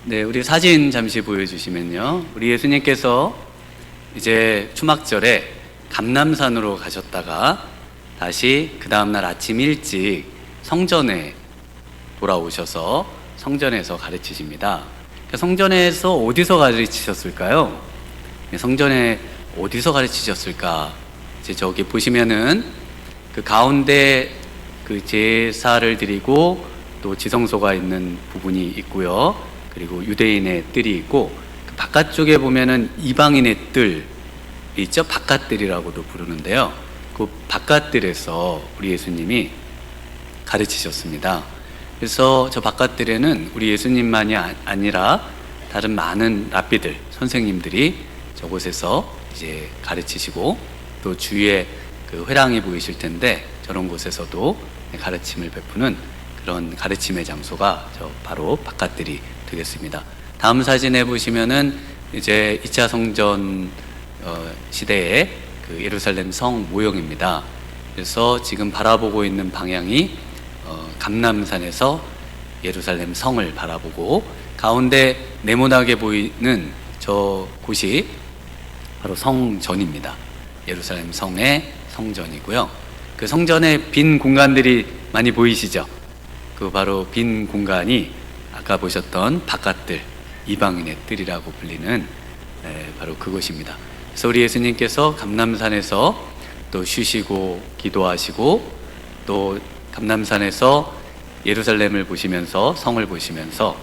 네, 우리 사진 잠시 보여주시면요. 우리 예수님께서 이제 추막절에 감람산으로 가셨다가 다시 그 다음날 아침 일찍 성전에 돌아오셔서 성전에서 가르치십니다. 성전에서 어디서 가르치셨을까요? 성전에 어디서 가르치셨을까? 이제 저기 보시면은 그 가운데 그 제사를 드리고 또 지성소가 있는 부분이 있고요. 그리고 유대인의 뜰이 있고 그 바깥쪽에 보면은 이방인의 뜰 있죠? 바깥뜰이라고도 부르는데요. 그 바깥뜰에서 우리 예수님이 가르치셨습니다. 그래서 저 바깥뜰에는 우리 예수님만이 아니라 다른 많은 랍비들, 선생님들이 저곳에서 이제 가르치시고 또 주위에 그 회랑이 보이실 텐데 저런 곳에서도 가르침을 베푸는 그런 가르침의 장소가 저 바로 바깥뜰이 되겠습니다. 다음 사진에 보시면은 이제 2차 성전 시대의 그 예루살렘 성 모형입니다. 그래서 지금 바라보고 있는 방향이 감람산에서 예루살렘 성을 바라보고 가운데 네모나게 보이는 저 곳이 바로 성전입니다. 예루살렘 성의 성전이고요. 그 성전에 빈 공간들이 많이 보이시죠? 그 바로 빈 공간이 아까 보셨던 바깥뜰, 이방인의 뜰이라고 불리는 바로 그곳입니다. 그래서 우리 예수님께서 감람산에서 또 쉬시고 기도하시고 또 감람산에서 예루살렘을 보시면서 성을 보시면서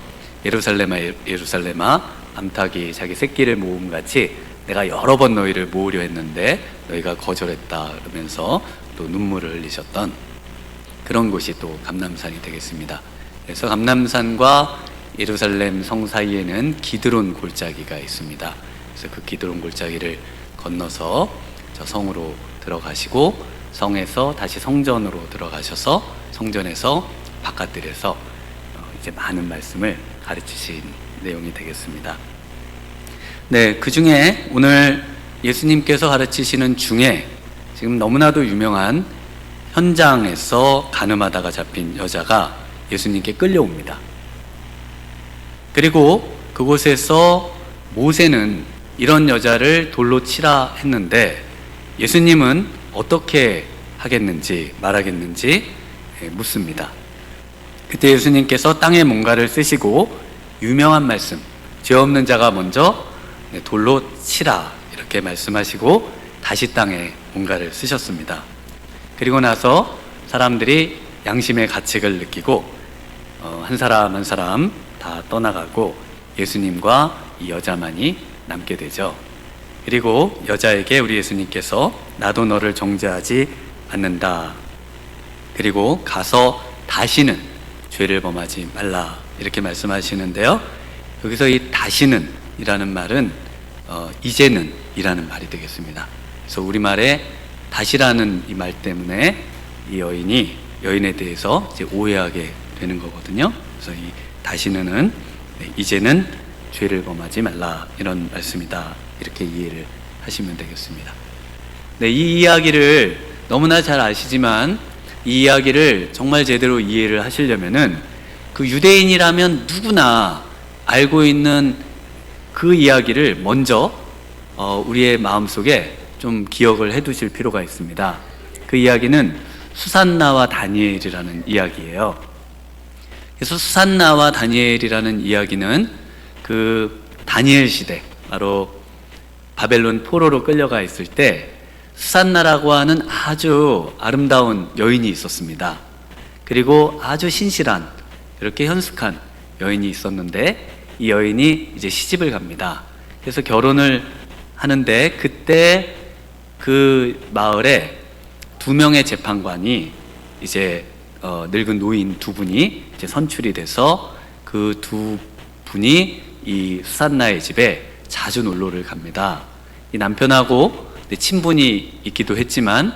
예루살렘아 예루살렘아 암탉이 자기 새끼를 모음같이 내가 여러 번 너희를 모으려 했는데 너희가 거절했다 그러면서 또 눈물을 흘리셨던 그런 곳이 또 감람산이 되겠습니다. 그래서 감람산과 예루살렘 성 사이에는 기드론 골짜기가 있습니다. 그래서 그 기드론 골짜기를 건너서 저 성으로 들어가시고 성에서 다시 성전으로 들어가셔서 성전에서 바깥들에서 이제 많은 말씀을 가르치신 내용이 되겠습니다. 네, 그 중에 오늘 예수님께서 가르치시는 중에 지금 너무나도 유명한 현장에서 간음하다가 잡힌 여자가 예수님께 끌려옵니다. 그리고 그곳에서 모세는 이런 여자를 돌로 치라 했는데 예수님은 어떻게 하겠는지 말하겠는지 묻습니다. 그때 예수님께서 땅에 뭔가를 쓰시고 유명한 말씀, 죄 없는 자가 먼저 돌로 치라 이렇게 말씀하시고 다시 땅에 뭔가를 쓰셨습니다. 그리고 나서 사람들이 양심의 가책을 느끼고 한 사람 한 사람 다 떠나가고 예수님과 이 여자만이 남게 되죠. 그리고 여자에게 우리 예수님께서 나도 너를 정죄하지 않는다. 그리고 가서 다시는 죄를 범하지 말라 이렇게 말씀하시는데요. 여기서 이 다시는 이라는 말은 이제는 이라는 말이 되겠습니다. 그래서 우리말에 다시라는 이 말 때문에 이 여인에 대해서 이제 오해하게 되는 거거든요. 그래서 이 다시는 이제는 죄를 범하지 말라 이런 말씀이다 이렇게 이해를 하시면 되겠습니다. 네, 이 이야기를 너무나 잘 아시지만 이 이야기를 정말 제대로 이해를 하시려면은 그 유대인이라면 누구나 알고 있는 그 이야기를 먼저 우리의 마음속에 좀 기억을 해 두실 필요가 있습니다. 그 이야기는 수산나와 다니엘이라는 이야기예요. 그래서 수산나와 다니엘이라는 이야기는 그 다니엘 시대, 바로 바벨론 포로로 끌려가 있을 때 수산나라고 하는 아주 아름다운 여인이 있었습니다. 그리고 아주 신실한 이렇게 현숙한 여인이 있었는데 이 여인이 이제 시집을 갑니다. 그래서 결혼을 하는데 그때 그 마을에 2명의 재판관이 이제 늙은 노인 2분이 이제 선출이 돼서 그 2분이 이 수산나의 집에 자주 놀러를 갑니다. 이 남편하고 친분이 있기도 했지만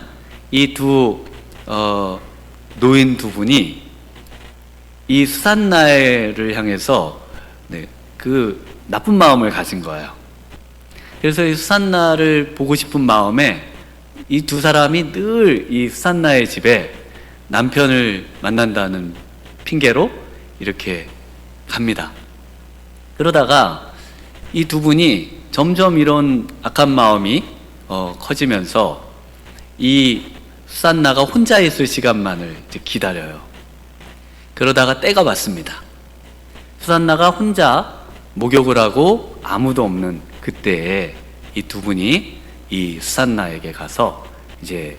이 노인 2분이 이 수산나를 향해서 그 나쁜 마음을 가진 거예요. 그래서 이 수산나를 보고 싶은 마음에 이 2 사람이 늘 이 수산나의 집에 남편을 만난다는 핑계로 이렇게 갑니다. 그러다가 이 두 분이 점점 이런 악한 마음이 커지면서 이 수산나가 혼자 있을 시간만을 이제 기다려요. 그러다가 때가 왔습니다. 수산나가 혼자 목욕을 하고 아무도 없는 그때에 이 두 분이 이 수산나에게 가서 이제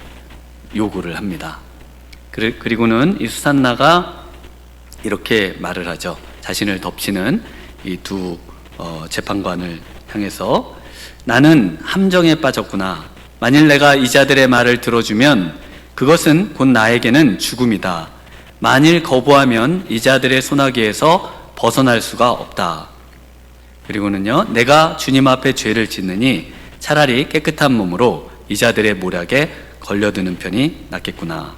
요구를 합니다. 그리고는 이 수산나가 이렇게 말을 하죠. 자신을 덮치는 이 두 재판관을 향해서, 나는 함정에 빠졌구나. 만일 내가 이 자들의 말을 들어주면 그것은 곧 나에게는 죽음이다. 만일 거부하면 이 자들의 손아귀에서 벗어날 수가 없다. 그리고는요, 내가 주님 앞에 죄를 짓느니 차라리 깨끗한 몸으로 이 자들의 모략에 걸려드는 편이 낫겠구나.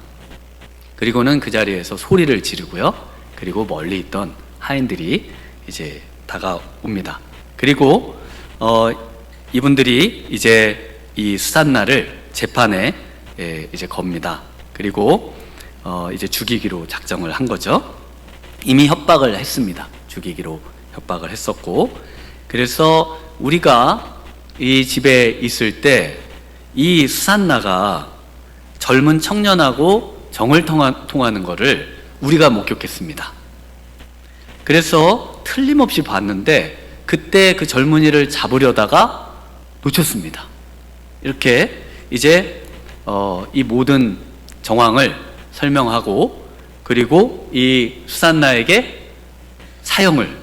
그리고는 그 자리에서 소리를 지르고요. 그리고 멀리 있던 하인들이 이제 다가옵니다. 그리고 이분들이 이제 이 수산나를 재판에 이제 겁니다. 그리고 이제 죽이기로 작정을 한 거죠. 이미 협박을 했습니다. 죽이기로 협박을 했었고, 그래서 우리가 이 집에 있을 때 이 수산나가 젊은 청년하고 정을 통하는 것을 우리가 목격했습니다. 그래서 틀림없이 봤는데 그때 그 젊은이를 잡으려다가 놓쳤습니다. 이렇게 이제 이 모든 정황을 설명하고, 그리고 이 수산나에게 사형을,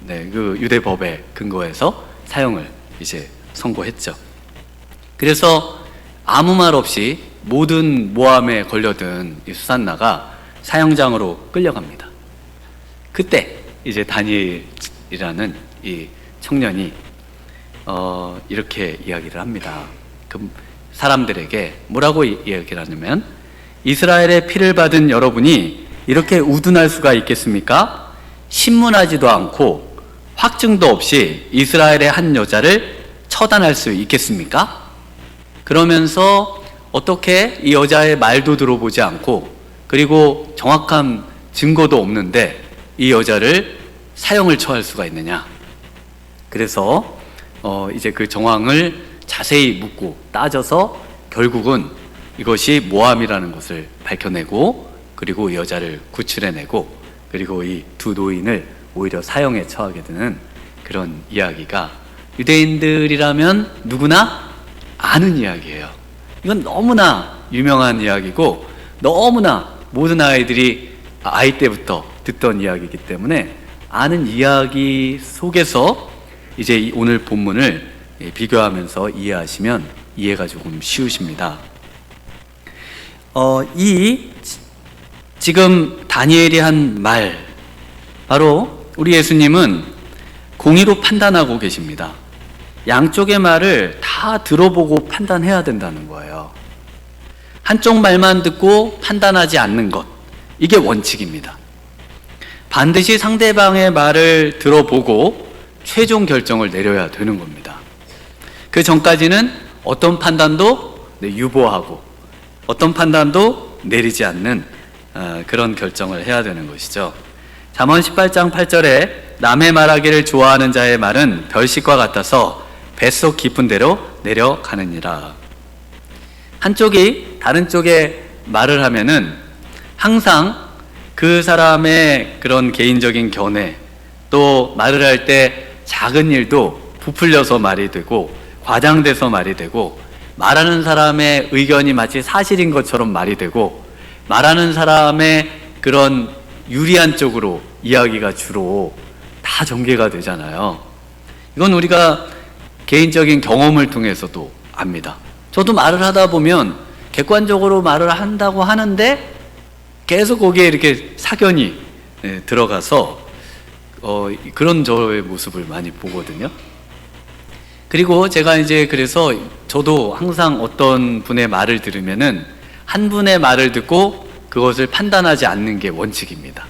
그 유대법에 근거해서 사형을 이제 선고했죠. 그래서 아무 말 없이 모든 모함에 걸려든 이 수산나가 사형장으로 끌려갑니다. 그때 이제 다니엘이라는 이 청년이 이렇게 이야기를 합니다. 그 사람들에게 뭐라고 이야기를 하냐면, 이스라엘의 피를 받은 여러분이 이렇게 우둔할 수가 있겠습니까? 신문하지도 않고 확증도 없이 이스라엘의 한 여자를 처단할 수 있겠습니까? 그러면서 어떻게 이 여자의 말도 들어보지 않고, 그리고 정확한 증거도 없는데 이 여자를 사형을 처할 수가 있느냐. 그래서 이제 그 정황을 자세히 묻고 따져서 결국은 이것이 모함이라는 것을 밝혀내고, 그리고 이 여자를 구출해내고, 그리고 이 두 노인을 오히려 사형에 처하게 되는 그런 이야기가 유대인들이라면 누구나 아는 이야기예요. 이건 너무나 유명한 이야기고 너무나 모든 아이들이 아이 때부터 듣던 이야기이기 때문에 아는 이야기 속에서 이제 오늘 본문을 비교하면서 이해하시면 이해가 조금 쉬우십니다. 지금 다니엘이 한 말, 바로 우리 예수님은 공의로 판단하고 계십니다. 양쪽의 말을 다 들어보고 판단해야 된다는 거예요. 한쪽 말만 듣고 판단하지 않는 것, 이게 원칙입니다. 반드시 상대방의 말을 들어보고 최종 결정을 내려야 되는 겁니다. 그 전까지는 어떤 판단도 유보하고 어떤 판단도 내리지 않는 그런 결정을 해야 되는 것이죠. 잠언 18장 8절에 남의 말하기를 좋아하는 자의 말은 별식과 같아서 뱃속 깊은 데로 내려가느니라. 한쪽이 다른 쪽에 말을 하면은 항상 그 사람의 그런 개인적인 견해, 또 말을 할 때 작은 일도 부풀려서 말이 되고 과장돼서 말이 되고, 말하는 사람의 의견이 마치 사실인 것처럼 말이 되고, 말하는 사람의 그런 유리한 쪽으로 이야기가 주로 다 전개가 되잖아요. 이건 우리가 개인적인 경험을 통해서도 압니다. 저도 말을 하다 보면 객관적으로 말을 한다고 하는데 계속 거기에 이렇게 사견이 들어가서 그런 저의 모습을 많이 보거든요. 그리고 제가 이제 그래서 저도 항상 어떤 분의 말을 들으면은 한 분의 말을 듣고 그것을 판단하지 않는 게 원칙입니다.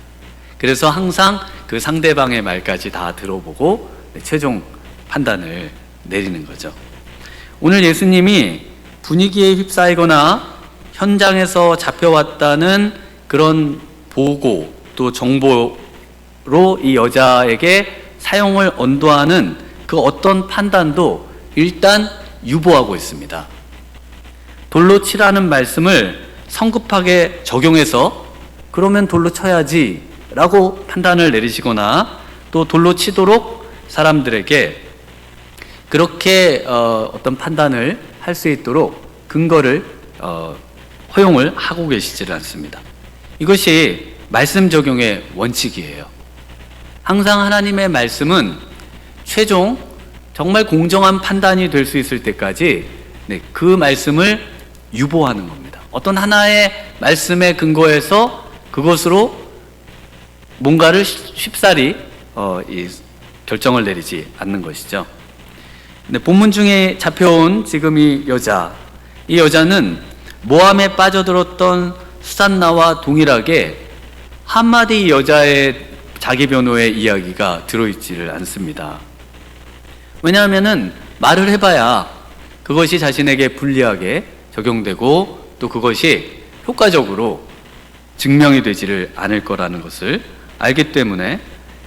그래서 항상 그 상대방의 말까지 다 들어보고 최종 판단을 내리는 거죠. 오늘 예수님이 분위기에 휩싸이거나 현장에서 잡혀왔다는 그런 보고 또 정보로 이 여자에게 사형을 언도하는 그 어떤 판단도 일단 유보하고 있습니다. 돌로 치라는 말씀을 성급하게 적용해서 그러면 돌로 쳐야지 라고 판단을 내리시거나 또 돌로 치도록 사람들에게 그렇게 어떤 판단을 할 수 있도록 근거를 허용을 하고 계시지를 않습니다. 이것이 말씀 적용의 원칙이에요. 항상 하나님의 말씀은 최종 정말 공정한 판단이 될 수 있을 때까지 그 말씀을 유보하는 겁니다. 어떤 하나의 말씀에 근거해서 그것으로 뭔가를 쉽사리 결정을 내리지 않는 것이죠. 근데 본문 중에 잡혀온 지금 이 여자는 모함에 빠져들었던 수산나와 동일하게 한마디 여자의 자기 변호의 이야기가 들어있지를 않습니다. 왜냐하면은 말을 해봐야 그것이 자신에게 불리하게 적용되고 또 그것이 효과적으로 증명이 되지를 않을 거라는 것을 알기 때문에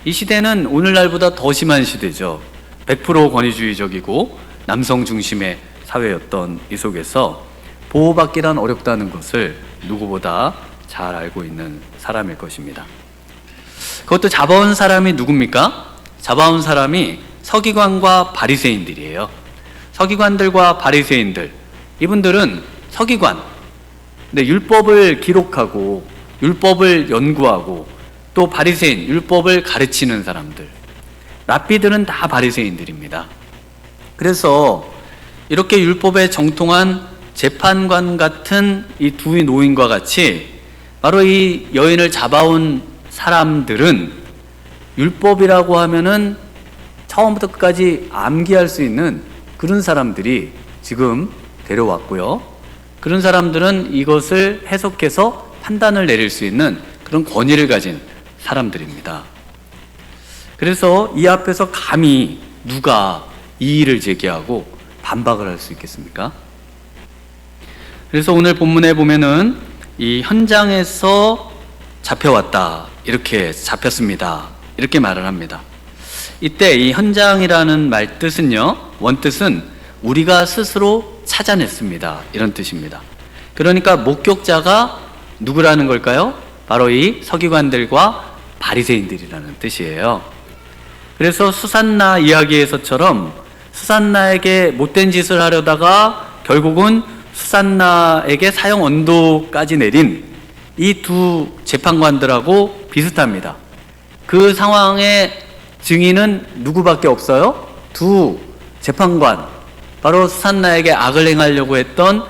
이 시대는 오늘날보다 더 심한 시대죠. 100% 권위주의적이고 남성 중심의 사회였던 이 속에서 보호받기란 어렵다는 것을 누구보다 잘 알고 있는 사람일 것입니다. 그것도 잡아온 사람이 누굽니까? 잡아온 사람이 서기관과 바리새인들이에요. 서기관들과 바리새인들, 이분들은 서기관, 율법을 기록하고 율법을 연구하고 또 바리새인, 율법을 가르치는 사람들, 랍비들은 다 바리새인들입니다. 그래서 이렇게 율법에 정통한 재판관 같은 이 두 노인과 같이 바로 이 여인을 잡아온 사람들은 율법이라고 하면은 처음부터 끝까지 암기할 수 있는 그런 사람들이 지금 데려왔고요. 그런 사람들은 이것을 해석해서 판단을 내릴 수 있는 그런 권위를 가진 사람들입니다. 그래서 이 앞에서 감히 누가 이의를 제기하고 반박을 할 수 있겠습니까? 그래서 오늘 본문에 보면은 이 현장에서 잡혀왔다, 이렇게 잡혔습니다, 이렇게 말을 합니다. 이때 이 현장이라는 말 뜻은요, 원뜻은 우리가 스스로 찾아냈습니다, 이런 뜻입니다. 그러니까 목격자가 누구라는 걸까요? 바로 이 서기관들과 바리새인들이라는 뜻이에요. 그래서 수산나 이야기에서처럼 수산나에게 못된 짓을 하려다가 결국은 수산나에게 사형 언도까지 내린 이 두 재판관들하고 비슷합니다. 그 상황의 증인은 누구밖에 없어요? 두 재판관, 바로 수산나에게 악을 행하려고 했던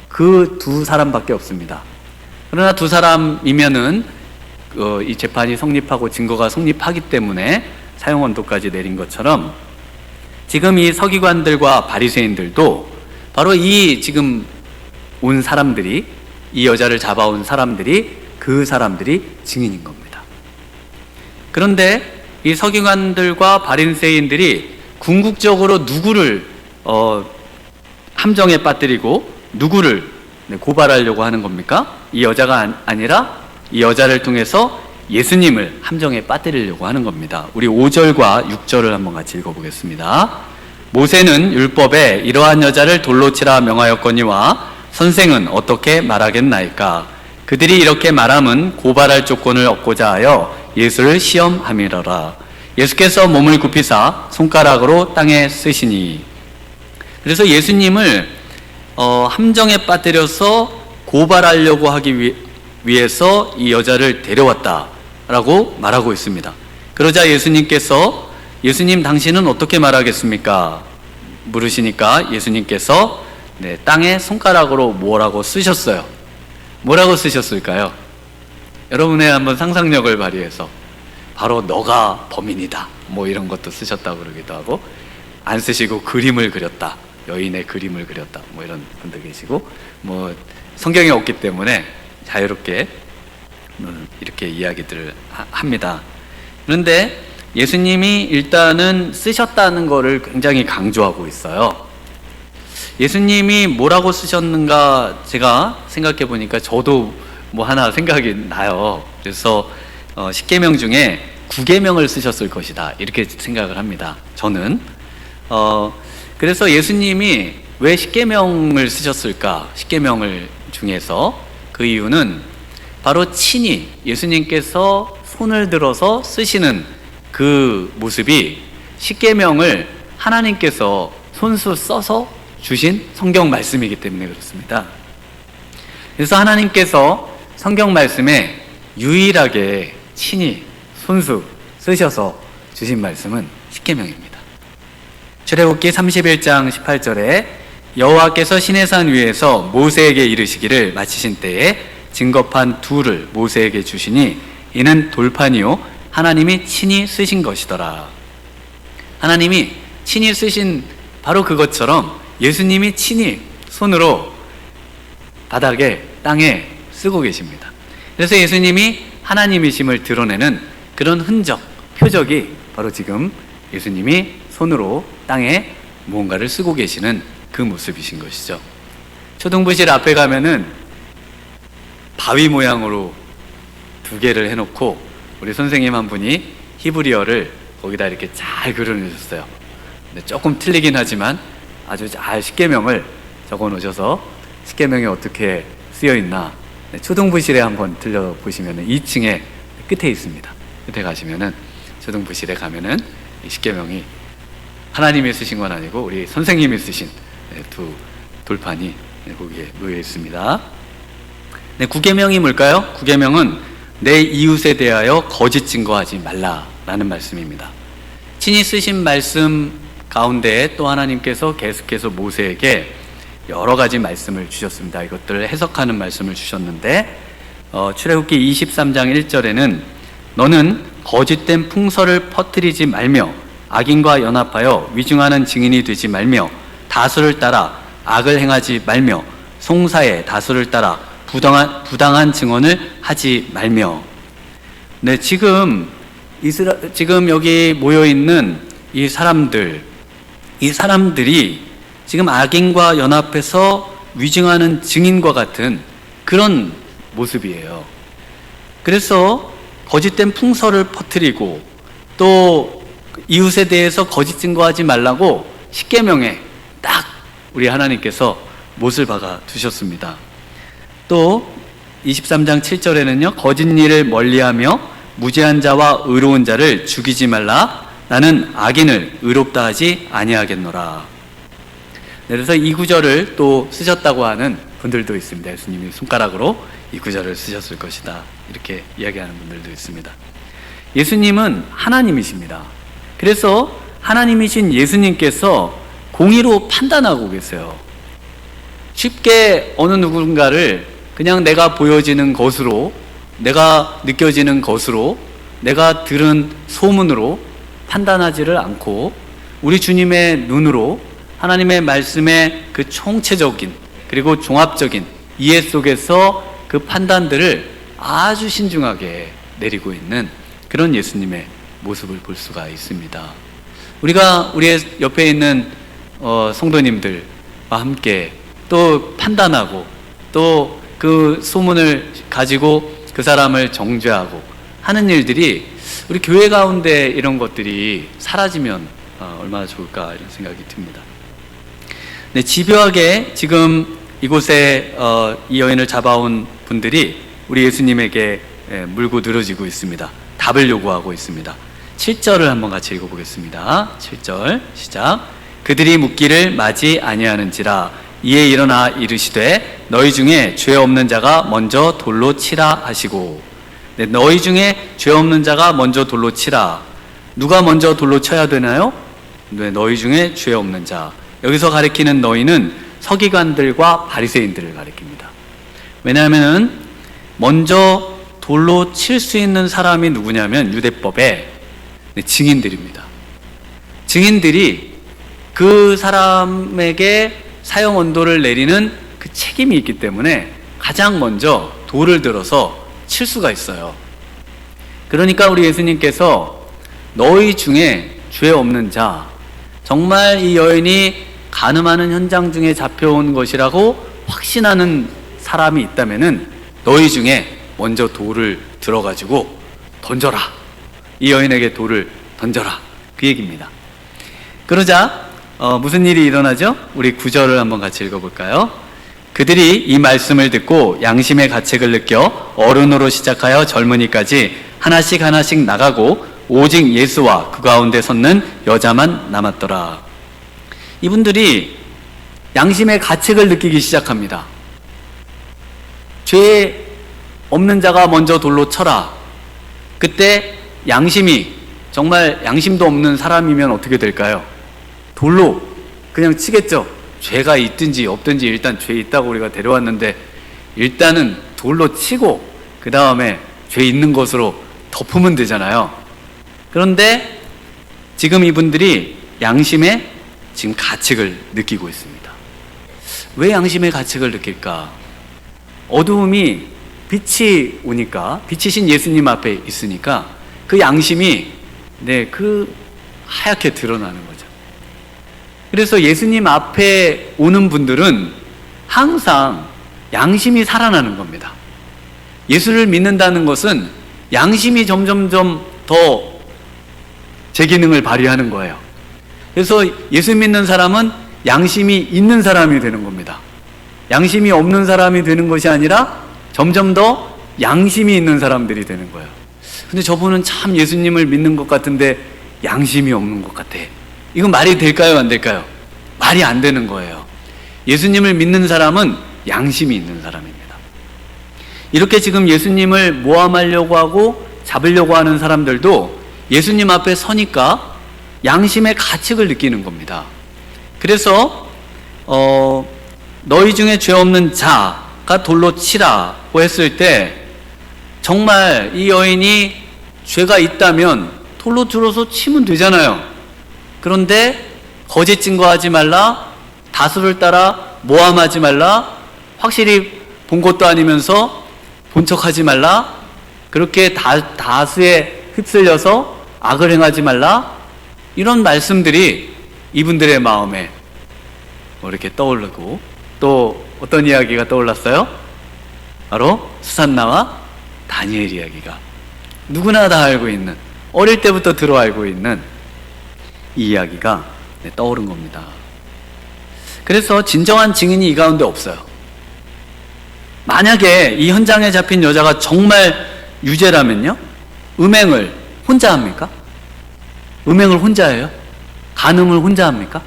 그 두 사람밖에 없습니다. 그러나 두 사람이면은 이 재판이 성립하고 증거가 성립하기 때문에 사형 언도까지 내린 것처럼 지금 이 서기관들과 바리새인들도 바로 이 지금 온 사람들이, 이 여자를 잡아온 사람들이 그 사람들이 증인인 겁니다. 그런데 이 서기관들과 바리새인들이 궁극적으로 누구를 함정에 빠뜨리고 누구를 고발하려고 하는 겁니까? 이 여자가 아니라 이 여자를 통해서 예수님을 함정에 빠뜨리려고 하는 겁니다. 우리 5절과 6절을 한번 같이 읽어보겠습니다. 모세는 율법에 이러한 여자를 돌로 치라 명하였거니와 선생은 어떻게 말하겠나이까? 그들이 이렇게 말함은 고발할 조건을 얻고자 하여 예수를 시험함이러라. 예수께서 몸을 굽히사 손가락으로 땅에 쓰시니. 그래서 예수님을 함정에 빠뜨려서 고발하려고 하기 위해서 이 여자를 데려왔다라고 말하고 있습니다. 그러자 예수님께서 예수님 당신은 어떻게 말하겠습니까? 물으시니까 예수님께서 땅에 손가락으로 뭐라고 쓰셨어요? 뭐라고 쓰셨을까요? 여러분의 한번 상상력을 발휘해서 바로 너가 범인이다, 뭐 이런 것도 쓰셨다고 그러기도 하고, 안 쓰시고 그림을 그렸다, 여인의 그림을 그렸다, 뭐 이런 분도 계시고, 뭐 성경이 없기 때문에 자유롭게 이렇게 이야기들을 합니다. 그런데 예수님이 일단은 쓰셨다는 것을 굉장히 강조하고 있어요. 예수님이 뭐라고 쓰셨는가 제가 생각해 보니까 저도 뭐 하나 생각이 나요. 그래서 십계명 중에 구계명을 쓰셨을 것이다, 이렇게 생각을 합니다. 저는 그래서 예수님이 왜 십계명을 쓰셨을까? 십계명을 중에서 그 이유는 바로 친히 예수님께서 손을 들어서 쓰시는 그 모습이 십계명을 하나님께서 손수 써서 주신 성경 말씀이기 때문에 그렇습니다. 그래서 하나님께서 성경 말씀에 유일하게 친히 손수 쓰셔서 주신 말씀은 십계명입니다. 출애굽기 31장 18절에 여호와께서 시내산 위에서 모세에게 이르시기를 마치신 때에 증거판 둘을 모세에게 주시니 이는 돌판이요 하나님이 친히 쓰신 것이더라. 하나님이 친히 쓰신 바로 그것처럼 예수님이 친히 손으로 바닥에, 땅에 쓰고 계십니다. 그래서 예수님이 하나님이심을 드러내는 그런 흔적, 표적이 바로 지금 예수님이 손으로 땅에 무언가를 쓰고 계시는 그 모습이신 것이죠. 초등부실 앞에 가면은 바위 모양으로 두 개를 해놓고 우리 선생님 한 분이 히브리어를 거기다 이렇게 잘 그려놓으셨어요. 근데 조금 틀리긴 하지만 아주 잘 십계명을 적어 놓으셔서 십계명이 어떻게 쓰여 있나, 초등부실에 한번 들려보시면 2층에 끝에 있습니다. 끝에 가시면은 초등부실에 가면은 십계명이 하나님이 쓰신 건 아니고 우리 선생님이 쓰신 두 돌판이 거기에 놓여 있습니다. 구계명이 뭘까요? 구계명은 내 이웃에 대하여 거짓 증거하지 말라라는 말씀입니다. 친히 쓰신 말씀 가운데 또 하나님께서 계속해서 모세에게 여러 가지 말씀을 주셨습니다. 이것들을 해석하는 말씀을 주셨는데 출애굽기 23장 1절에는 너는 거짓된 풍설을 퍼뜨리지 말며 악인과 연합하여 위증하는 증인이 되지 말며 다수를 따라 악을 행하지 말며 송사에 다수를 따라 부당한 증언을 하지 말며. 네, 지금 여기 모여 있는 이 사람들이 지금 악인과 연합해서 위증하는 증인과 같은 그런 모습이에요. 그래서 거짓된 풍설을 퍼뜨리고 또 이웃에 대해서 거짓 증거하지 말라고 십계명에 딱 우리 하나님께서 못을 박아 두셨습니다. 또 23장 7절에는요, 거짓 일을 멀리하며 무죄한 자와 의로운 자를 죽이지 말라. 나는 악인을 의롭다 하지 아니하겠노라. 그래서 이 구절을 또 쓰셨다고 하는 분들도 있습니다. 예수님이 손가락으로 이 구절을 쓰셨을 것이다, 이렇게 이야기하는 분들도 있습니다. 예수님은 하나님이십니다. 그래서 하나님이신 예수님께서 공의로 판단하고 계세요. 쉽게 어느 누군가를 그냥 내가 보여지는 것으로, 내가 느껴지는 것으로, 내가 들은 소문으로 판단하지를 않고 우리 주님의 눈으로 하나님의 말씀의 그 총체적인 그리고 종합적인 이해 속에서 그 판단들을 아주 신중하게 내리고 있는 그런 예수님의 모습을 볼 수가 있습니다. 우리가 우리의 옆에 있는 성도님들과 함께 또 판단하고 또 그 소문을 가지고 그 사람을 정죄하고 하는 일들이 우리 교회 가운데 이런 것들이 사라지면 얼마나 좋을까, 이런 생각이 듭니다. 네, 집요하게 지금 이곳에 이 여인을 잡아온 분들이 우리 예수님에게 물고 늘어지고 있습니다. 답을 요구하고 있습니다. 7절을 한번 같이 읽어보겠습니다. 7절 시작. 그들이 묻기를 마지 아니하는지라 이에 일어나 이르시되 너희 중에 죄 없는 자가 먼저 돌로 치라 하시고. 네, 너희 중에 죄 없는 자가 먼저 돌로 치라. 누가 먼저 돌로 쳐야 되나요? 네, 너희 중에 죄 없는 자. 여기서 가리키는 너희는 서기관들과 바리새인들을 가리킵니다. 왜냐하면 먼저 돌로 칠 수 있는 사람이 누구냐면 유대법에 증인들입니다. 증인들이 그 사람에게 사형 언도를 내리는 그 책임이 있기 때문에 가장 먼저 돌을 들어서 칠 수가 있어요. 그러니까 우리 예수님께서 너희 중에 죄 없는 자, 정말 이 여인이 간음하는 현장 중에 잡혀온 것이라고 확신하는 사람이 있다면은 너희 중에 먼저 돌을 들어가지고 던져라, 이 여인에게 돌을 던져라, 그 얘기입니다. 그러자 무슨 일이 일어나죠? 우리 9절을 한번 같이 읽어볼까요? 그들이 이 말씀을 듣고 양심의 가책을 느껴 어른으로 시작하여 젊은이까지 하나씩 하나씩 나가고 오직 예수와 그 가운데 섰는 여자만 남았더라. 이분들이 양심의 가책을 느끼기 시작합니다. 죄 없는 자가 먼저 돌로 쳐라. 그때 양심이, 정말 양심도 없는 사람이면 어떻게 될까요? 돌로 그냥 치겠죠. 죄가 있든지 없든지 일단 죄 있다고 우리가 데려왔는데 일단은 돌로 치고 그 다음에 죄 있는 것으로 덮으면 되잖아요. 그런데 지금 이분들이 양심의 지금 가책을 느끼고 있습니다. 왜 양심의 가책을 느낄까? 어두움이 빛이 오니까, 빛이신 예수님 앞에 있으니까 그 양심이 하얗게 드러나는 거죠. 그래서 예수님 앞에 오는 분들은 항상 양심이 살아나는 겁니다. 예수를 믿는다는 것은 양심이 점점점 더 제 기능을 발휘하는 거예요. 그래서 예수 믿는 사람은 양심이 있는 사람이 되는 겁니다. 양심이 없는 사람이 되는 것이 아니라 점점 더 양심이 있는 사람들이 되는 거예요. 근데 저분은 참 예수님을 믿는 것 같은데 양심이 없는 것 같아. 이건 말이 될까요, 안 될까요? 말이 안 되는 거예요. 예수님을 믿는 사람은 양심이 있는 사람입니다. 이렇게 지금 예수님을 모함하려고 하고 잡으려고 하는 사람들도 예수님 앞에 서니까 양심의 가책을 느끼는 겁니다. 그래서 너희 중에 죄 없는 자가 돌로 치라고 했을 때 정말 이 여인이 죄가 있다면 돌로 들어서 치면 되잖아요. 그런데 거짓 증거하지 말라, 다수를 따라 모함하지 말라, 확실히 본 것도 아니면서 본 척하지 말라, 그렇게 다수에 휩쓸려서 악을 행하지 말라, 이런 말씀들이 이분들의 마음에 이렇게 떠오르고, 또 어떤 이야기가 떠올랐어요? 바로 수산나와 다니엘 이야기가, 누구나 다 알고 있는, 어릴 때부터 들어 알고 있는 이 이야기가 떠오른 겁니다. 그래서 진정한 증인이 이 가운데 없어요. 만약에 이 현장에 잡힌 여자가 정말 유죄라면요, 음행을 혼자 합니까? 음행을 혼자 해요? 간음을 혼자 합니까?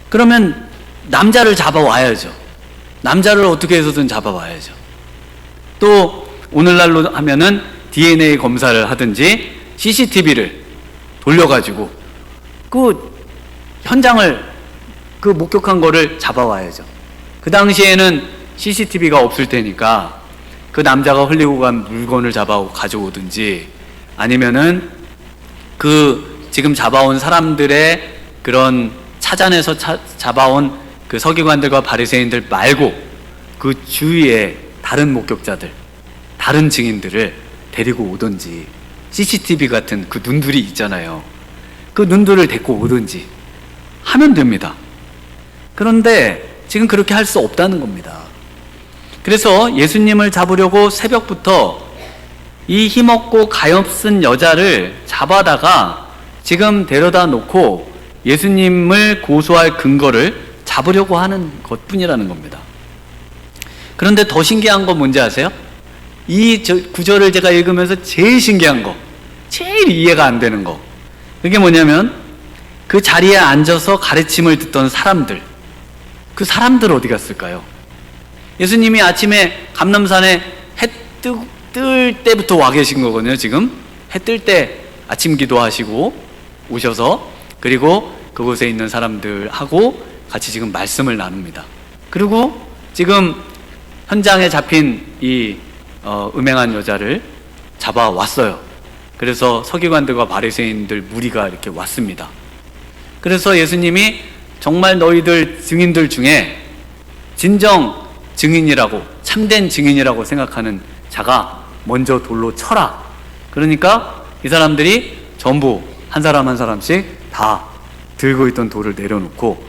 그러면 남자를 잡아와야죠. 남자를 어떻게 해서든 잡아와야죠. 또 오늘날로 하면은 DNA 검사를 하든지 CCTV를 돌려가지고 그 현장을, 그 목격한 거를 잡아와야죠. 그 당시에는 CCTV가 없을 테니까 그 남자가 흘리고 간 물건을 잡아오고 가져오든지, 아니면은 그 지금 잡아온 사람들의 그런 찾아내서 잡아온 그 서기관들과 바리새인들 말고 그 주위에 다른 목격자들, 다른 증인들을 데리고 오든지, CCTV 같은 그 눈들이 있잖아요. 그 눈들을 데리고 오든지 하면 됩니다. 그런데 지금 그렇게 할 수 없다는 겁니다. 그래서 예수님을 잡으려고 새벽부터 이 힘없고 가엾은 여자를 잡아다가 지금 데려다 놓고 예수님을 고소할 근거를 잡으려고 하는 것뿐이라는 겁니다. 그런데 더 신기한 건 뭔지 아세요? 이 구절을 제가 읽으면서 제일 신기한 거, 제일 이해가 안 되는 거, 그게 뭐냐면 그 자리에 앉아서 가르침을 듣던 사람들, 그 사람들 어디 갔을까요? 예수님이 아침에 감람산에 해 뜰 때부터 와 계신 거거든요. 지금 해 뜰 때 아침 기도하시고 오셔서, 그리고 그곳에 있는 사람들하고 같이 지금 말씀을 나눕니다. 그리고 지금 현장에 잡힌 이 음행한 여자를 잡아왔어요. 그래서 서기관들과 바리새인들 무리가 이렇게 왔습니다. 그래서 예수님이 정말 너희들 증인들 중에 진정 증인이라고, 참된 증인이라고 생각하는 자가 먼저 돌로 쳐라. 그러니까 이 사람들이 전부 한 사람 한 사람씩 다 들고 있던 돌을 내려놓고,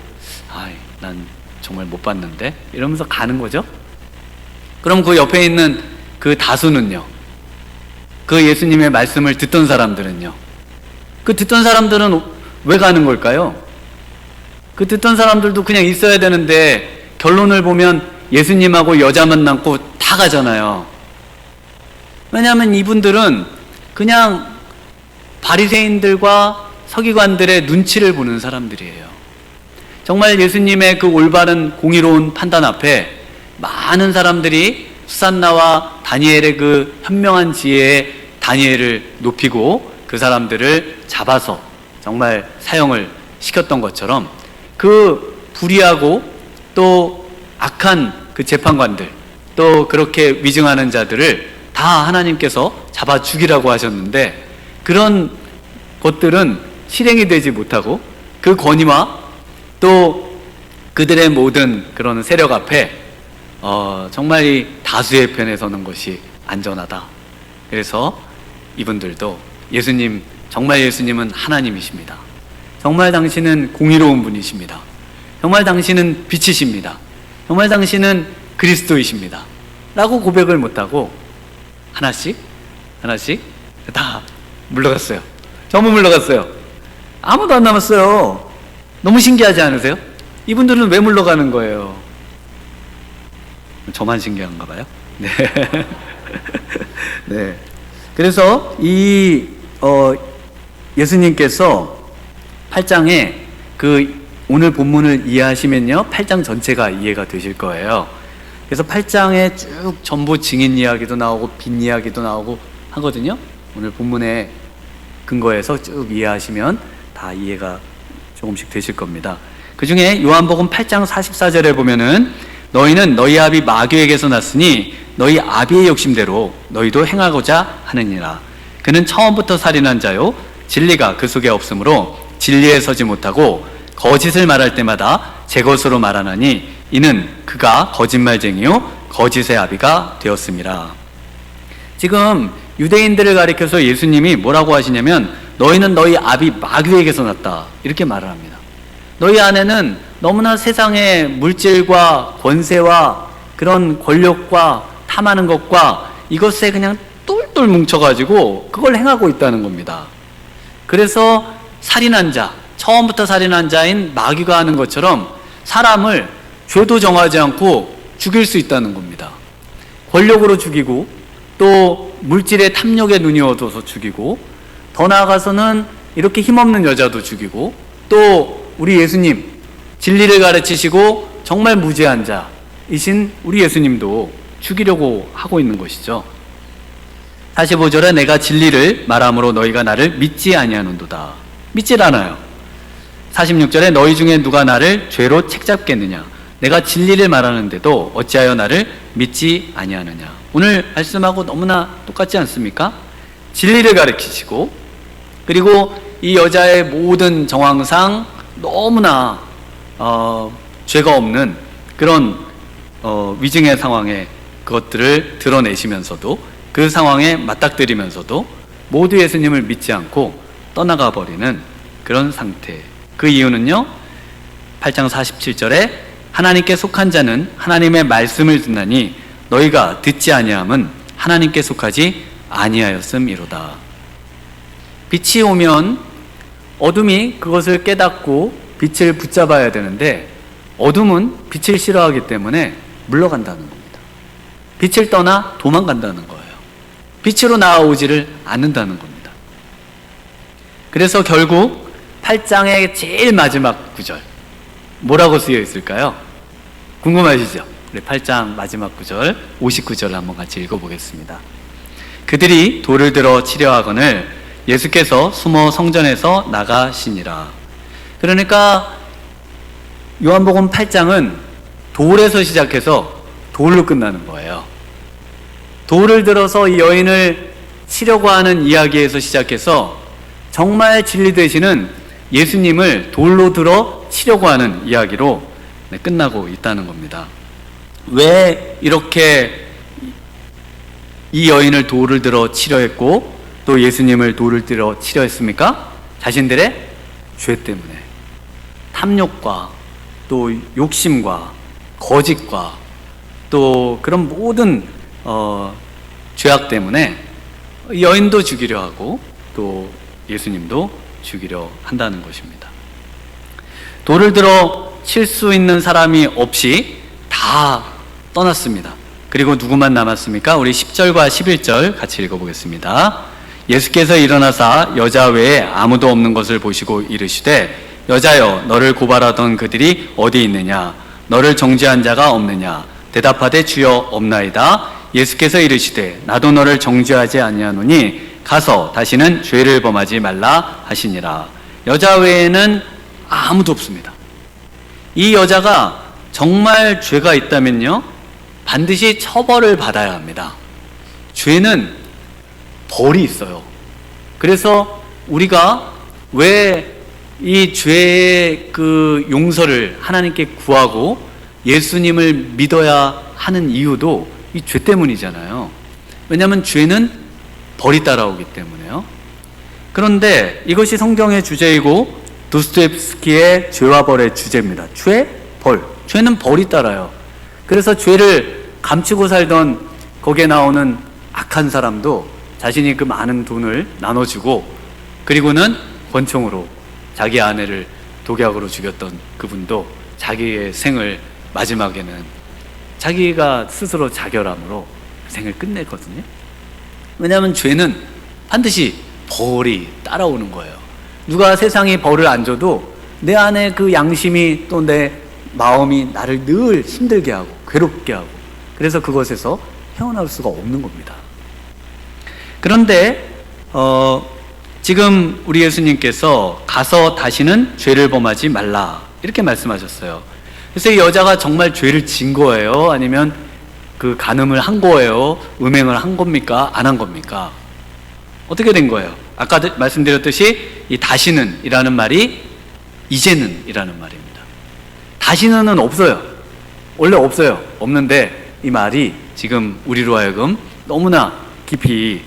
난 정말 못 봤는데 이러면서 가는 거죠. 그럼 그 옆에 있는 그 다수는요, 그 예수님의 말씀을 듣던 사람들은요? 그 듣던 사람들은 왜 가는 걸까요? 그 듣던 사람들도 그냥 있어야 되는데 결론을 보면 예수님하고 여자만 남고 다 가잖아요. 왜냐하면 이분들은 그냥 바리새인들과 서기관들의 눈치를 보는 사람들이에요. 정말 예수님의 그 올바른 공의로운 판단 앞에 많은 사람들이 수산나와 다니엘의 그 현명한 지혜에 다니엘을 높이고 그 사람들을 잡아서 정말 사형을 시켰던 것처럼 그 불의하고 또 악한 그 재판관들, 또 그렇게 위증하는 자들을 다 하나님께서 잡아 죽이라고 하셨는데 그런 것들은 실행이 되지 못하고 그 권위와 또 그들의 모든 그런 세력 앞에 정말 이 다수의 편에 서는 것이 안전하다. 그래서 이분들도 예수님, 정말 예수님은 하나님이십니다. 정말 당신은 공의로운 분이십니다. 정말 당신은 빛이십니다. 정말 당신은 그리스도이십니다. 라고 고백을 못하고 하나씩 다 물러갔어요. 전부 물러갔어요. 아무도 안 남았어요. 너무 신기하지 않으세요? 이분들은 왜 물러가는 거예요? 저만 신기한가 봐요? 네. 네. 그래서 예수님께서 8장에 그 오늘 본문을 이해하시면요 8장 전체가 이해가 되실 거예요. 그래서 8장에 쭉 전부 증인 이야기도 나오고 빈 이야기도 나오고 하거든요. 오늘 본문에 근거해서 쭉 이해하시면 다 이해가 조금씩 되실 겁니다. 그 중에 요한복음 8장 44절에 보면은 너희는 너희 아비 마귀에게서 났으니 너희 아비의 욕심대로 너희도 행하고자 하느니라. 그는 처음부터 살인한 자요 진리가 그 속에 없으므로 진리에 서지 못하고 거짓을 말할 때마다 제 것으로 말하나니 이는 그가 거짓말쟁이요 거짓의 아비가 되었음이라. 지금 유대인들을 가리켜서 예수님이 뭐라고 하시냐면 너희는 너희 아비 마귀에게서 났다 이렇게 말을 합니다. 너희 안에는 너무나 세상의 물질과 권세와 그런 권력과 탐하는 것과 이것에 그냥 똘똘 뭉쳐가지고 그걸 행하고 있다는 겁니다. 그래서 살인한 자, 처음부터 살인한 자인 마귀가 하는 것처럼 사람을 죄도 정하지 않고 죽일 수 있다는 겁니다. 권력으로 죽이고 또 물질의 탐욕에 눈이 어두워서 죽이고 더 나아가서는 이렇게 힘없는 여자도 죽이고 또 우리 예수님 진리를 가르치시고 정말 무죄한 자이신 우리 예수님도 죽이려고 하고 있는 것이죠. 45절에 내가 진리를 말함으로 너희가 나를 믿지 아니하는도다. 믿질 않아요. 46절에 너희 중에 누가 나를 죄로 책잡겠느냐. 내가 진리를 말하는데도 어찌하여 나를 믿지 아니하느냐. 오늘 말씀하고 너무나 똑같지 않습니까? 진리를 가르치시고 그리고 이 여자의 모든 정황상 너무나 죄가 없는 그런 위증의 상황에 그것들을 드러내시면서도 그 상황에 맞닥뜨리면서도 모두 예수님을 믿지 않고 떠나가 버리는 그런 상태. 그 이유는요 8장 47절에 하나님께 속한 자는 하나님의 말씀을 듣나니 너희가 듣지 아니함은 하나님께 속하지 아니하였음이로다. 빛이 오면 어둠이 그것을 깨닫고 빛을 붙잡아야 되는데 어둠은 빛을 싫어하기 때문에 물러간다는 겁니다. 빛을 떠나 도망간다는 거예요. 빛으로 나아오지를 않는다는 겁니다. 그래서 결국 8장의 제일 마지막 구절 뭐라고 쓰여 있을까요? 궁금하시죠? 우리 8장 마지막 구절 59절을 한번 같이 읽어보겠습니다. 그들이 돌을 들어 치려 하거늘 예수께서 숨어 성전에서 나가시니라. 그러니까 요한복음 8장은 돌에서 시작해서 돌로 끝나는 거예요. 돌을 들어서 이 여인을 치려고 하는 이야기에서 시작해서 정말 진리 되시는 예수님을 돌로 들어 치려고 하는 이야기로 끝나고 있다는 겁니다. 왜 이렇게 이 여인을 돌을 들어 치려 했고 또 예수님을 돌을 들어 치려 했습니까? 자신들의 죄 때문에 탐욕과 또 욕심과 거짓과 또 그런 모든 죄악 때문에 여인도 죽이려 하고 또 예수님도 죽이려 한다는 것입니다. 돌을 들어 칠 수 있는 사람이 없이 다 떠났습니다. 그리고 누구만 남았습니까? 우리 10절과 11절 같이 읽어보겠습니다. 예수께서 일어나사 여자 외에 아무도 없는 것을 보시고 이르시되 여자여 너를 고발하던 그들이 어디 있느냐? 너를 정죄한 자가 없느냐? 대답하되 주여 없나이다. 예수께서 이르시되 나도 너를 정죄하지 아니하노니 가서 다시는 죄를 범하지 말라 하시니라. 여자 외에는 아무도 없습니다. 이 여자가 정말 죄가 있다면요, 반드시 처벌을 받아야 합니다. 죄는 벌이 있어요. 그래서 우리가 왜 이 죄의 그 용서를 하나님께 구하고 예수님을 믿어야 하는 이유도 이 죄 때문이잖아요. 왜냐하면 죄는 벌이 따라오기 때문에요. 그런데 이것이 성경의 주제이고 도스토옙스키의 죄와 벌의 주제입니다. 죄, 벌. 죄는 벌이 따라요. 그래서 죄를 감추고 살던 거기에 나오는 악한 사람도 자신이 그 많은 돈을 나눠주고 그리고는 권총으로 자기 아내를 독약으로 죽였던 그분도 자기의 생을 마지막에는 자기가 스스로 자결함으로 생을 끝냈거든요. 왜냐하면 죄는 반드시 벌이 따라오는 거예요. 누가 세상에 벌을 안 줘도 내 안에 그 양심이 또 내 마음이 나를 늘 힘들게 하고 괴롭게 하고 그래서 그것에서 헤어나올 수가 없는 겁니다. 그런데 지금 우리 예수님께서 가서 다시는 죄를 범하지 말라 이렇게 말씀하셨어요. 그래서 이 여자가 정말 죄를 진 거예요? 아니면 그 간음을 한 거예요? 음행을 한 겁니까? 안 한 겁니까? 어떻게 된 거예요? 아까 말씀드렸듯이 이 다시는 이라는 말이 이제는 이라는 말입니다. 다시는은 없어요. 원래 없어요. 없는데 이 말이 지금 우리로 하여금 너무나 깊이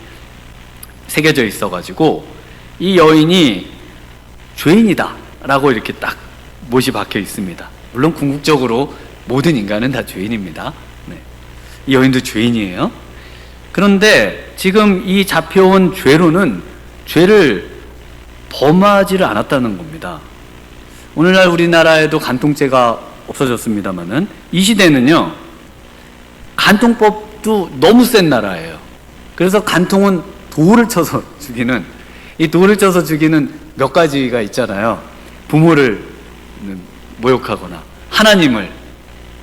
새겨져 있어가지고 이 여인이 죄인이다 라고 이렇게 딱 못이 박혀 있습니다. 물론 궁극적으로 모든 인간은 다 죄인입니다. 네. 이 여인도 죄인이에요. 그런데 지금 이 잡혀온 죄로는 죄를 범하지를 않았다는 겁니다. 오늘날 우리나라에도 간통죄가 없어졌습니다만은 이 시대는요, 간통법도 너무 센 나라예요. 그래서 간통은 돌을 쳐서 죽이는, 이 돌을 쳐서 죽이는 몇 가지가 있잖아요. 부모를 모욕하거나 하나님을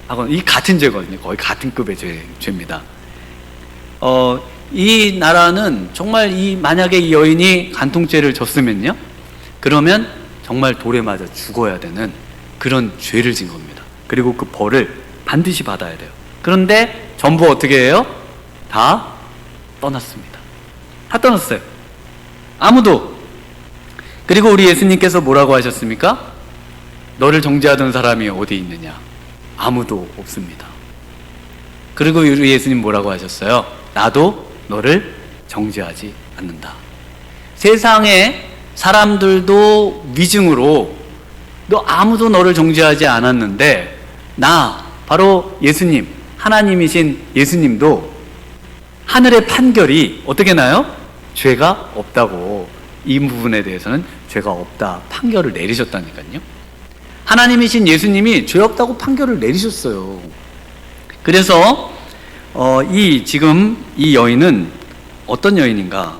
하거나, 이 같은 죄거든요. 거의 같은 급의 죄입니다. 이 나라는 정말 만약에 이 여인이 간통죄를 졌으면요, 그러면 정말 돌에 맞아 죽어야 되는 그런 죄를 진 겁니다. 그리고 그 벌을 반드시 받아야 돼요. 그런데 전부 어떻게 해요? 다 떠났습니다. 다 떠났어요. 아무도. 그리고 우리 예수님께서 뭐라고 하셨습니까? 너를 정죄하던 사람이 어디 있느냐? 아무도 없습니다. 그리고 우리 예수님 뭐라고 하셨어요? 나도 너를 정죄하지 않는다. 세상에 사람들도 위증으로 아무도 너를 정죄하지 않았는데 나, 바로 예수님, 하나님이신 예수님도 하늘의 판결이 어떻게 나요? 죄가 없다고, 이 부분에 대해서는 죄가 없다 판결을 내리셨다니까요. 하나님이신 예수님이 죄 없다고 판결을 내리셨어요. 그래서 지금 이 여인은 어떤 여인인가?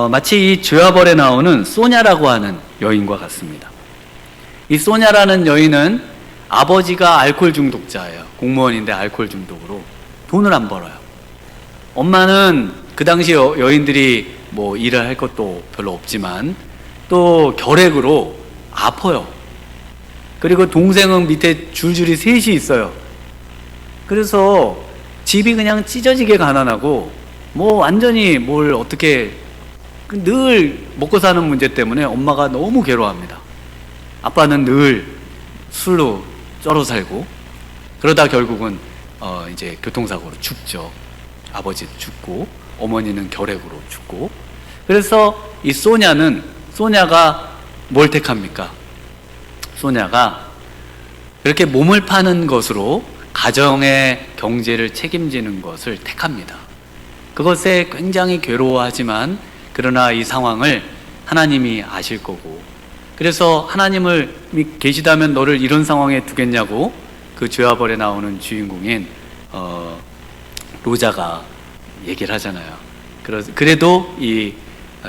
마치 이 죄와 벌에 나오는 소냐라고 하는 여인과 같습니다. 이 소냐라는 여인은 아버지가 알코올 중독자예요. 공무원인데 알코올 중독으로 돈을 안 벌어요. 엄마는 그 당시 여인들이 뭐 일을 할 것도 별로 없지만 또 결핵으로 아파요. 그리고 동생은 밑에 줄줄이 셋이 있어요. 그래서 집이 그냥 찢어지게 가난하고 뭐 완전히 뭘 어떻게, 늘 먹고 사는 문제 때문에 엄마가 너무 괴로워합니다. 아빠는 늘 술로 쩔어 살고 그러다 결국은 이제 교통사고로 죽죠. 아버지 죽고 어머니는 결핵으로 죽고. 그래서 이 소냐가 뭘 택합니까? 소냐가 그렇게 몸을 파는 것으로 가정의 경제를 책임지는 것을 택합니다. 그것에 굉장히 괴로워하지만 그러나 이 상황을 하나님이 아실 거고, 그래서 하나님을 계시다면 너를 이런 상황에 두겠냐고 그 죄와 벌에 나오는 주인공인 로자가 얘기를 하잖아요. 그래도 이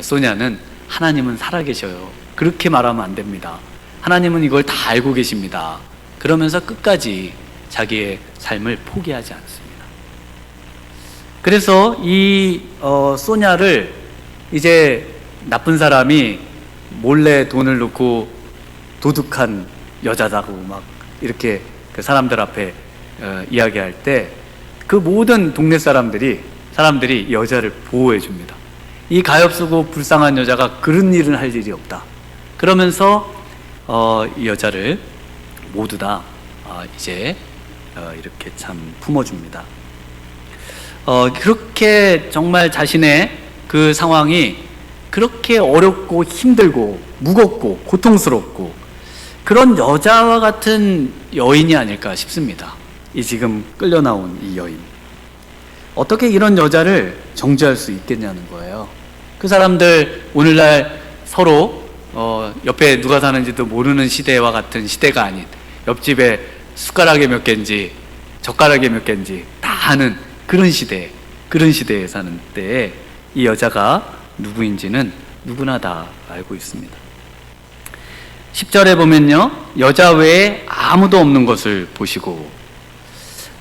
소냐는 하나님은 살아계셔요, 그렇게 말하면 안 됩니다, 하나님은 이걸 다 알고 계십니다, 그러면서 끝까지 자기의 삶을 포기하지 않습니다. 그래서 이 소냐를 이제 나쁜 사람이 몰래 돈을 넣고 도둑한 여자다고 막 이렇게 그 사람들 앞에 이야기할 때 그 모든 동네 사람들이 여자를 보호해 줍니다. 이 가엾고 불쌍한 여자가 그런 일은 할 일이 없다, 그러면서 이 여자를 모두 다 이제 이렇게 참 품어줍니다. 그렇게 정말 자신의 그 상황이 그렇게 어렵고 힘들고 무겁고 고통스럽고 그런 여자와 같은 여인이 아닐까 싶습니다. 이 지금 끌려 나온 이 여인, 어떻게 이런 여자를 정죄할 수 있겠냐는 거예요. 그 사람들 오늘날 서로 옆에 누가 사는지도 모르는 시대와 같은 시대가 아닌, 옆집에 숟가락에 몇 개인지 젓가락에 몇 개인지 다 아는 그런 시대에 사는 때에 이 여자가 누구인지는 누구나 다 알고 있습니다. 10절에 보면요, 여자 외에 아무도 없는 것을 보시고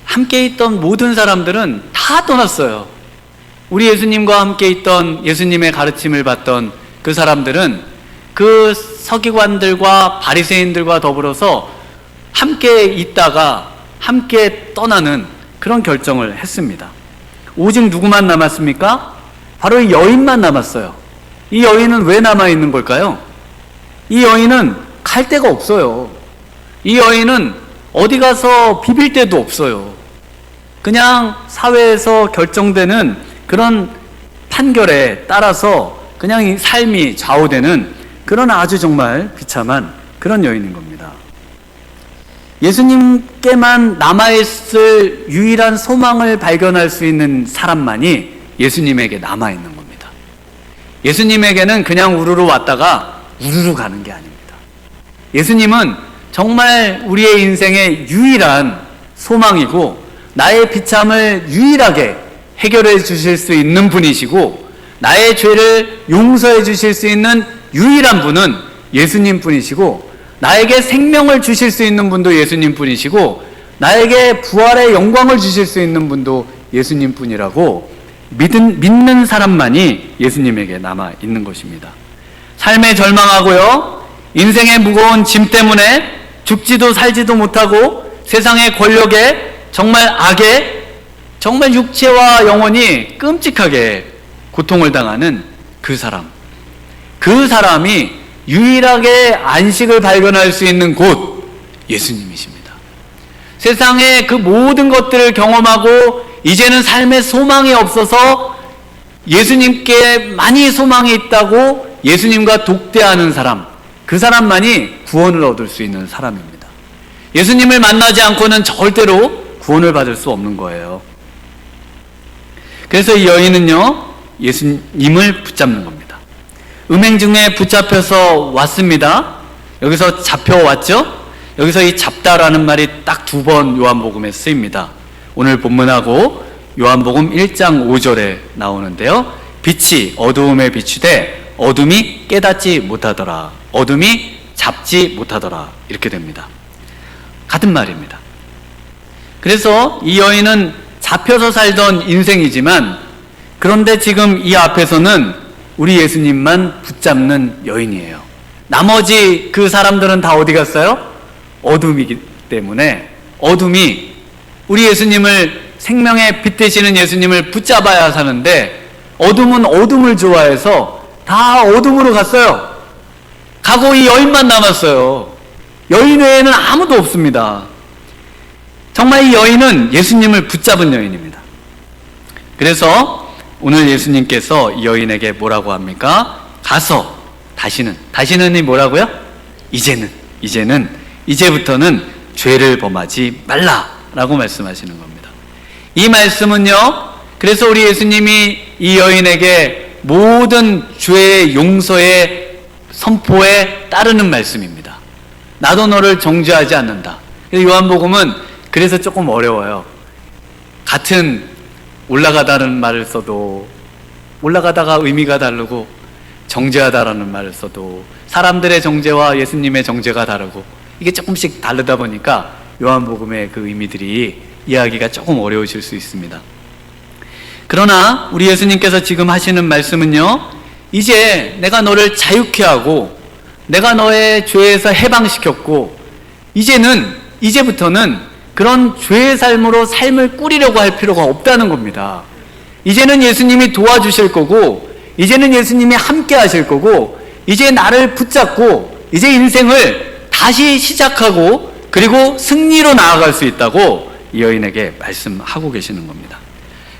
함께 있던 모든 사람들은 다 떠났어요. 우리 예수님과 함께 있던, 예수님의 가르침을 받던 그 사람들은 그 서기관들과 바리새인들과 더불어서 함께 있다가 함께 떠나는 그런 결정을 했습니다. 오직 누구만 남았습니까? 바로 이 여인만 남았어요. 이 여인은 왜 남아있는 걸까요? 이 여인은 갈 데가 없어요. 이 여인은 어디 가서 비빌 데도 없어요. 그냥 사회에서 결정되는 그런 판결에 따라서 그냥 이 삶이 좌우되는 그런 아주 정말 비참한 그런 여인인 겁니다. 예수님께만 남아있을 유일한 소망을 발견할 수 있는 사람만이 예수님에게 남아있는 겁니다. 예수님에게는 그냥 우르르 왔다가 우르르 가는 게 아닙니다. 예수님은 정말 우리의 인생의 유일한 소망이고 나의 비참을 유일하게 해결해 주실 수 있는 분이시고 나의 죄를 용서해 주실 수 있는 유일한 분은 예수님 뿐이시고 나에게 생명을 주실 수 있는 분도 예수님 뿐이시고 나에게 부활의 영광을 주실 수 있는 분도 예수님 뿐이라고 믿는 사람만이 예수님에게 남아 있는 것입니다. 삶에 절망하고요, 인생의 무거운 짐 때문에 죽지도 살지도 못하고 세상의 권력에 정말 악에 정말 육체와 영혼이 끔찍하게 고통을 당하는 그 사람이 유일하게 안식을 발견할 수 있는 곳 예수님이십니다. 세상의 그 모든 것들을 경험하고 이제는 삶의 소망이 없어서 예수님께 많이 소망이 있다고 예수님과 독대하는 사람, 그 사람만이 구원을 얻을 수 있는 사람입니다. 예수님을 만나지 않고는 절대로 구원을 받을 수 없는 거예요. 그래서 이 여인은요, 예수님을 붙잡는 겁니다. 음행 중에 붙잡혀서 왔습니다. 여기서 잡혀왔죠? 여기서 이 잡다라는 말이 딱 2번 요한복음에 쓰입니다. 오늘 본문하고 요한복음 1장 5절에 나오는데요, 빛이 어두움에 비추되 어둠이 깨닫지 못하더라, 어둠이 잡지 못하더라, 이렇게 됩니다. 같은 말입니다. 그래서 이 여인은 잡혀서 살던 인생이지만 그런데 지금 이 앞에서는 우리 예수님만 붙잡는 여인이에요. 나머지 그 사람들은 다 어디 갔어요? 어둠이기 때문에 어둠이 우리 예수님을, 생명의 빛 되시는 예수님을 붙잡아야 사는데 어둠은 어둠을 좋아해서 다 어둠으로 갔어요. 가고 이 여인만 남았어요. 여인 외에는 아무도 없습니다. 정말 이 여인은 예수님을 붙잡은 여인입니다. 그래서 오늘 예수님께서 이 여인에게 뭐라고 합니까? 가서 다시는이 뭐라고요? 이제부터는 죄를 범하지 말라라고 말씀하시는 겁니다. 이 말씀은요, 그래서 우리 예수님이 이 여인에게 모든 죄의 용서의 선포에 따르는 말씀입니다. 나도 너를 정죄하지 않는다. 요한복음은 그래서 조금 어려워요. 같은 올라가다는 말을 써도 올라가다가 의미가 다르고, 정죄하다라는 말을 써도 사람들의 정죄와 예수님의 정죄가 다르고, 이게 조금씩 다르다 보니까 요한복음의 그 의미들이 이해하기가 조금 어려우실 수 있습니다. 그러나 우리 예수님께서 지금 하시는 말씀은요, 이제 내가 너를 자유케 하고 내가 너의 죄에서 해방시켰고, 이제부터는 그런 죄의 삶으로 삶을 꾸리려고 할 필요가 없다는 겁니다. 이제는 예수님이 도와주실 거고, 이제는 예수님이 함께 하실 거고, 이제 나를 붙잡고 이제 인생을 다시 시작하고 그리고 승리로 나아갈 수 있다고 이 여인에게 말씀하고 계시는 겁니다.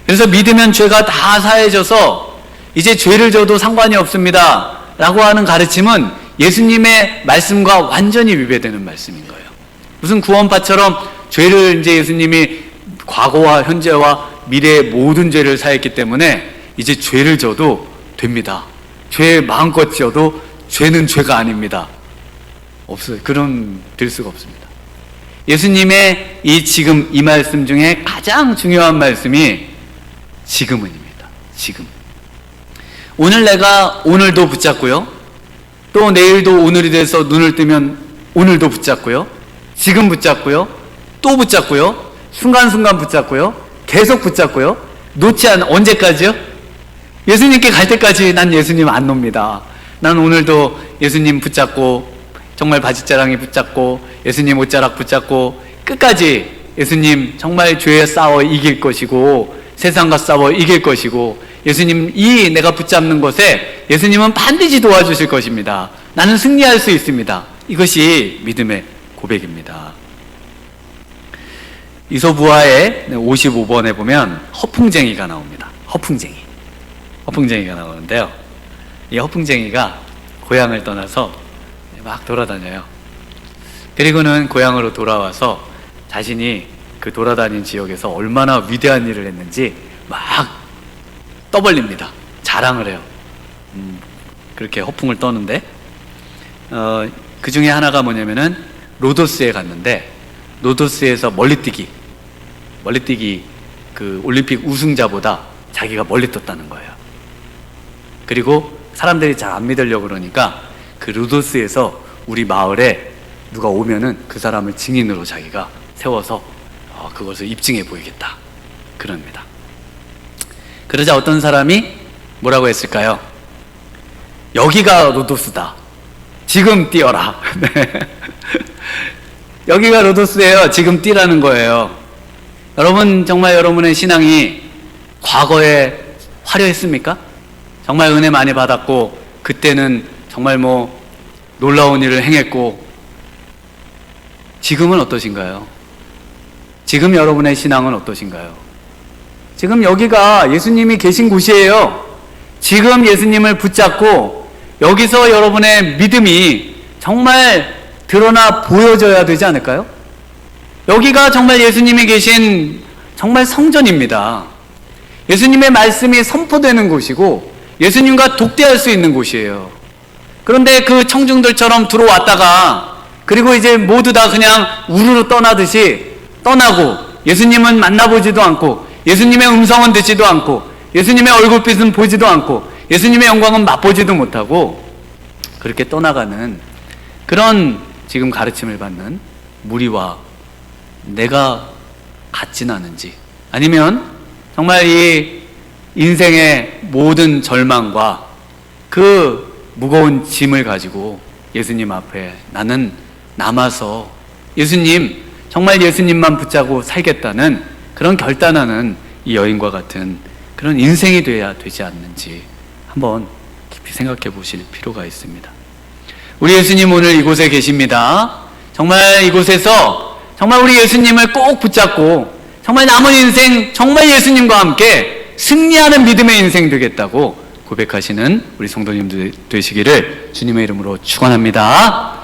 그래서 믿으면 죄가 다 사해져서 이제 죄를 져도 상관이 없습니다 라고 하는 가르침은 예수님의 말씀과 완전히 위배되는 말씀인 거예요. 무슨 구원파처럼 죄를 이제 예수님이 과거와 현재와 미래의 모든 죄를 사했기 때문에 이제 죄를 져도 됩니다. 죄 마음껏 지어도 죄는 죄가 아닙니다. 없어요. 될 수가 없습니다. 예수님의 지금 이 말씀 중에 가장 중요한 말씀이 지금은입니다. 지금. 오늘 내가 오늘도 붙잡고요. 또 내일도 오늘이 돼서 눈을 뜨면 오늘도 붙잡고요. 지금 붙잡고요. 또 붙잡고요. 순간순간 붙잡고요. 계속 붙잡고요. 언제까지요? 예수님께 갈 때까지 난 예수님 안 놉니다. 난 오늘도 예수님 붙잡고, 정말 바지자랑이 붙잡고, 예수님 옷자락 붙잡고, 끝까지 예수님 정말 죄에 싸워 이길 것이고, 세상과 싸워 이길 것이고, 예수님 내가 붙잡는 것에 예수님은 반드시 도와주실 것입니다. 나는 승리할 수 있습니다. 이것이 믿음의 고백입니다. 이소부화의 55번에 보면 허풍쟁이가 나옵니다. 허풍쟁이가 나오는데요, 이 허풍쟁이가 고향을 떠나서 막 돌아다녀요. 그리고는 고향으로 돌아와서 자신이 그 돌아다닌 지역에서 얼마나 위대한 일을 했는지 막 떠벌립니다. 자랑을 해요. 그렇게 허풍을 떠는데, 그 중에 하나가 뭐냐면은 로도스에 갔는데, 로도스에서 멀리뛰기 그 올림픽 우승자보다 자기가 멀리 떴다는 거예요. 그리고 사람들이 잘 안 믿으려고 그러니까 그 로도스에서 우리 마을에 누가 오면은 그 사람을 증인으로 자기가 세워서 그것을 입증해 보이겠다 그럽니다. 그러자 어떤 사람이 뭐라고 했을까요? 여기가 로도스다. 지금 뛰어라. 네. 여기가 로도스예요. 지금 뛰라는 거예요. 여러분, 정말 여러분의 신앙이 과거에 화려했습니까? 정말 은혜 많이 받았고, 그때는 정말 놀라운 일을 행했고, 지금은 어떠신가요? 지금 여러분의 신앙은 어떠신가요? 지금 여기가 예수님이 계신 곳이에요. 지금 예수님을 붙잡고 여기서 여러분의 믿음이 정말 드러나 보여져야 되지 않을까요? 여기가 정말 예수님이 계신 정말 성전입니다. 예수님의 말씀이 선포되는 곳이고 예수님과 독대할 수 있는 곳이에요. 그런데 그 청중들처럼 들어왔다가 그리고 이제 모두 다 그냥 우르르 떠나듯이 떠나고, 예수님은 만나보지도 않고, 예수님의 음성은 듣지도 않고, 예수님의 얼굴빛은 보지도 않고, 예수님의 영광은 맛보지도 못하고, 그렇게 떠나가는 그런 지금 가르침을 받는 무리와 내가 같진 않은지, 아니면 정말 이 인생의 모든 절망과 그 무거운 짐을 가지고 예수님 앞에 나는 남아서 정말 예수님만 붙잡고 살겠다는 그런 결단하는 이 여인과 같은 그런 인생이 돼야 되지 않는지 한번 깊이 생각해 보실 필요가 있습니다. 우리 예수님 오늘 이곳에 계십니다. 정말 이곳에서 정말 우리 예수님을 꼭 붙잡고 정말 남은 인생 정말 예수님과 함께 승리하는 믿음의 인생 되겠다고 고백하시는 우리 성도님들 되시기를 주님의 이름으로 축원합니다.